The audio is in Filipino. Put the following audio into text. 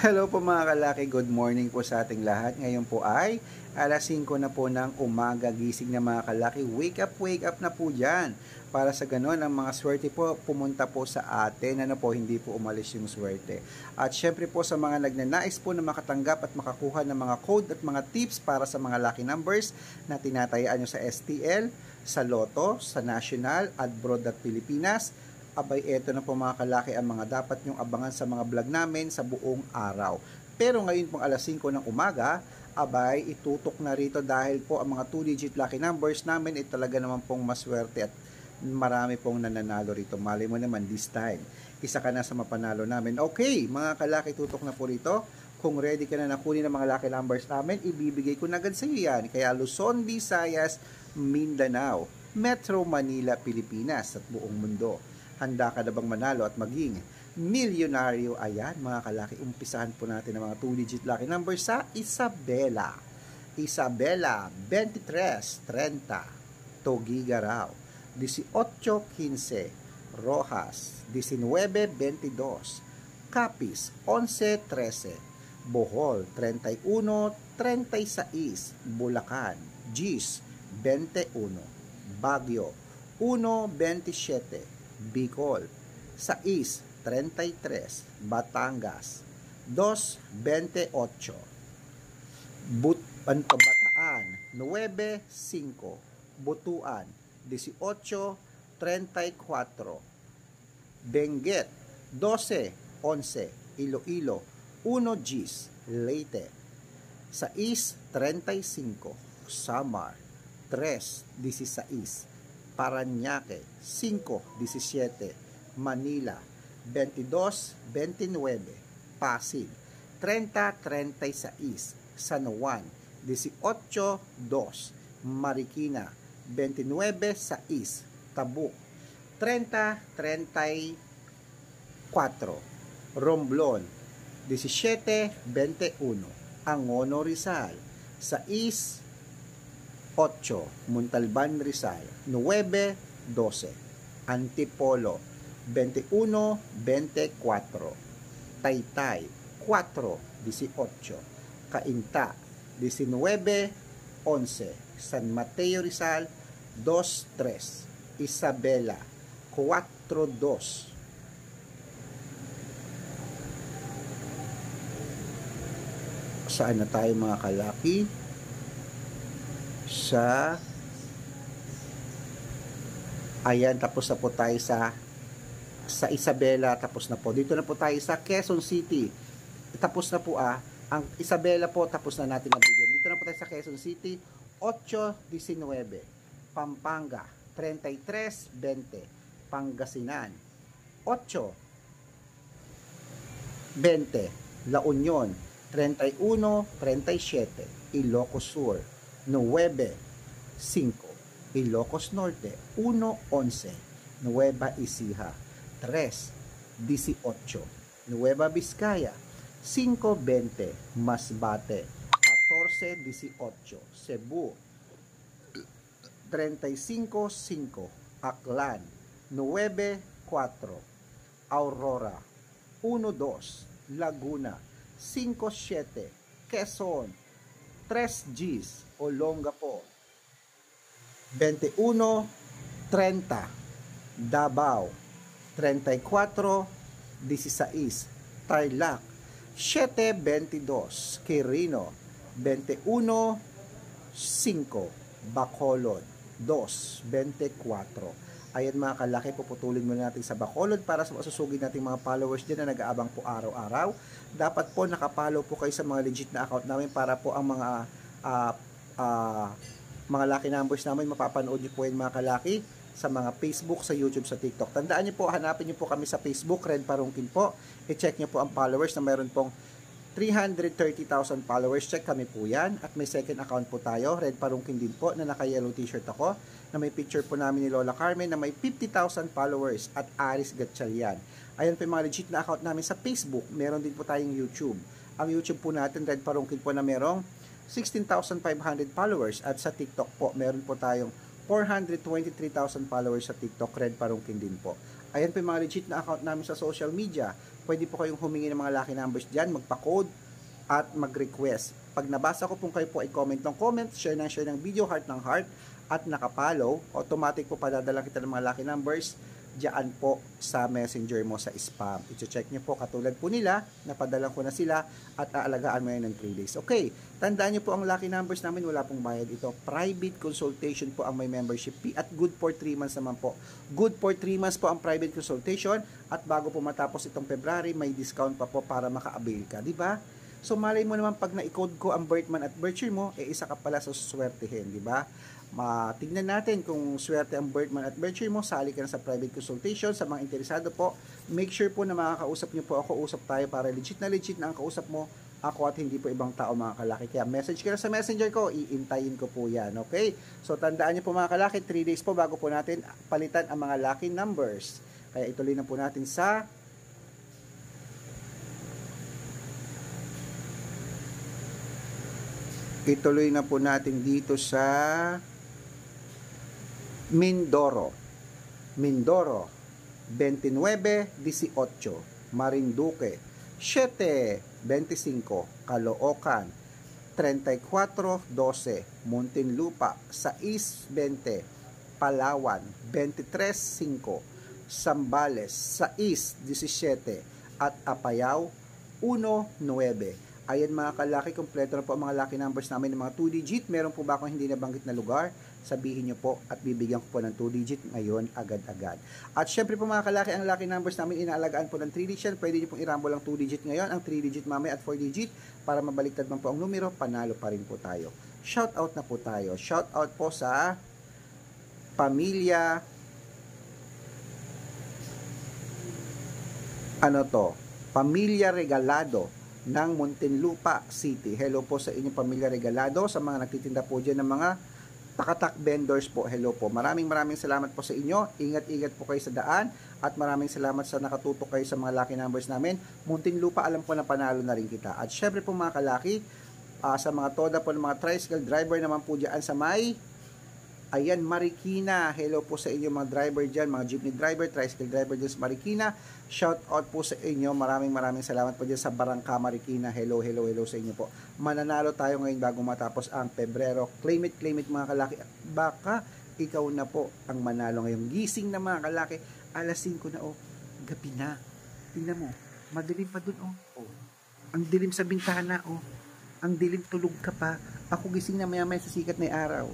Hello po mga kalaki, good morning po sa ating lahat. Ngayon po ay alas 5 na po ng umaga, gising na mga kalaki. Wake up na po dyan. Para sa ganon, ang mga swerte po pumunta po sa atin. Hindi po umalis yung swerte. At syempre po sa mga nagnanais po na makatanggap at makakuha ng mga code at mga tips para sa mga lucky numbers na tinatayaan nyo sa STL, sa Lotto, sa National, Abroad at Pilipinas. Abay, eto na po mga kalaki ang mga dapat nyong abangan sa mga vlog namin sa buong araw. Pero ngayon pong alas 5 ng umaga, abay, itutok na rito dahil po ang mga 2-digit lucky numbers namin ay talaga naman pong maswerte at marami pong nananalo rito. Malay mo naman this time, isa ka na sa mapanalo namin. Okay, mga kalaki, tutok na po rito. Kung ready ka na nakunin ng mga lucky numbers namin, ibibigay ko na agad sa iyo yan. Kaya Luzon, Visayas, Mindanao, Metro Manila, Pilipinas at buong mundo. Handa ka na bang manalo at maging milyonaryo? Ayan mga kalaki, umpisahan po natin ang mga 2-digit lucky number sa Isabela. Isabela, 23-30. Tugigaraw, 18-15. Rojas, 19-22. Capiz, 11-13. Bohol, 31-36. Bulacan, Gis, 21. Baguio, 1-27. Bicol, 6-33. Batangas, 2-28. Bataan, 9-5. Butuan, 18-34. Benguet, 12-11. Iloilo, 1 Gis. Leyte, 6-35. Samar, 3-16. Parañaque, 5-17. Manila, 22-29. Pasig, 30-36. San Juan, 18-2. Marikina, 29-6. Tabuk, 30-34. Romblon, 17-21. Angono, Rizal, 6-8. Montalban, Rizal, 9-12. Antipolo, 21-24. Taytay, 4-18. Cainta, 19-11. San Mateo, Rizal, 2-3. Isabela, 4-2. Saan na tayo mga kalaki? Ayan, tapos na po tayo sa Isabela, tapos na po. Dito na po tayo sa Quezon City. Tapos na po ang Isabela po, tapos na natin nabigyan. Dito na po tayo sa Quezon City, 8-19. Pampanga, 33-20. Pangasinan, 8-20. La Union, 31-37. Ilocos Sur, 9-5. Ilocos Norte, 1-11. Nueva Ecija, 3-18. Nueva Vizcaya, 5-20. Masbate, 14-18. Cebu, 35-5. Aklan, 9-4. Aurora, 1-2. Laguna, 5-7. Quezon, 3 Gs. Olongapo, 21-30. Davao, 34-16. Tarlac, 7-22. Quirino, 21-5. Bacolod, 2-24. Ayan mga kalaki, puputulin muna natin sa Bacolod para sa masusugid nating mga followers din na nag-aabang po araw-araw. Dapat po nakapollow po kayo sa mga legit na account namin para po ang mga lucky numbers namin mapapanood niyo po yung mga kalaki sa mga Facebook, sa YouTube, sa TikTok. Tandaan niyo po, hanapin niyo po kami sa Facebook, Red Parungkin po. I-check niyo po ang followers na mayroon pong 330,000 followers. Check kami po yan. At may second account po tayo, Red Parungkin din po, na naka-yellow t-shirt ako, na may picture po namin ni Lola Carmen na may 50,000 followers at Aris Gatchalian. Ayan po yung mga legit na account namin sa Facebook. Meron din po tayong YouTube. Ang YouTube po natin, Red Parungkin po, na merong 16,500 followers. At sa TikTok po, meron po tayong 423,000 followers sa TikTok. Red Parungkin din po. Ayan po yung mga legit na account namin sa social media. pwede po kayong humingi ng mga lucky numbers dyan, magpa-code at mag-request. Pag nabasa ko po kayo po ay comment ng comment, share ng video, heart ng heart, at nakapollow, automatic po padadala kita ng mga lucky numbers diyan po sa messenger mo sa spam. I-check nyo po katulad po nila, napadala ko na sila at aalagaan mo yan ng 3 days. Okay, tandaan nyo po ang lucky numbers namin, wala pong bayad ito. Private consultation po ang may membership fee at good for 3 months naman po. Good for 3 months po ang private consultation at bago po matapos itong February, may discount pa po para maka-avail ka, di ba? So malay mo naman pag na-code ko ang birth month at birth year mo, isa ka pala sa suswertehin, di ba? Tignan natin kung swerte ang birth month at birth year mo, sali ka na sa private consultation. Sa mga interesado po, make sure po na makakausap nyo po ako, usap tayo para legit na ang kausap mo, ako at hindi po ibang tao mga kalaki. Kaya message ka na sa messenger ko, iintayin ko po yan, okay? So tandaan nyo po mga kalaki, 3 days po bago po natin palitan ang mga lucky numbers. Kaya ituloy na po natin sa dito sa Mindoro, 29-18, Marinduque, 7-25, Caloocan, 34-12, Muntinlupa, 6-20, Palawan, 23-5, Zambales, 6-17, at Apayao, 1-9. Ayan mga kalaki, kompleto na po ang mga lucky numbers namin ng mga 2 digit. Meron po ba akong hindi nabanggit na lugar? Sabihin nyo po at bibigyan ko po ng 2 digit ngayon agad-agad. At syempre po mga kalaki, ang lucky numbers namin inaalagaan po ng 3 digit. Pwede nyo pong irambo lang 2 digit ngayon, ang 3 digit mamaya at 4 digit. Para mabaliktad man po ang numero, panalo pa rin po tayo. Shout out na po tayo. Shout out po sa pamilya Pamilya Regalado ng Muntinlupa City. Hello po sa inyong Pamilya Regalado, sa mga nagtitinda po dyan ng mga takatak vendors po. Hello po. Maraming salamat po sa inyo. Ingat-ingat po kayo sa daan at maraming salamat sa nakatutok kayo sa mga lucky numbers namin. Muntinlupa, alam ko na panalo na rin kita. At syempre po mga kalaki, sa mga toda po ng mga tricycle driver naman po dyan sa may Marikina. Hello po sa inyo mga driver dyan, mga jeepney driver, tricycle driver dyan sa Marikina. Shout out po sa inyo. Maraming salamat po dyan sa Barangka Marikina. Hello sa inyo po. Mananalo tayo ngayon bago matapos ang Pebrero. Claim it mga kalaki. Baka ikaw na po ang manalo ngayon. Gising na mga kalaki. Alas 5 na gabi na. Tingnan mo. Madilim pa dun Ang dilim sa bintana Ang dilim, tulog ka pa. Ako gising na maya sa sikat na araw.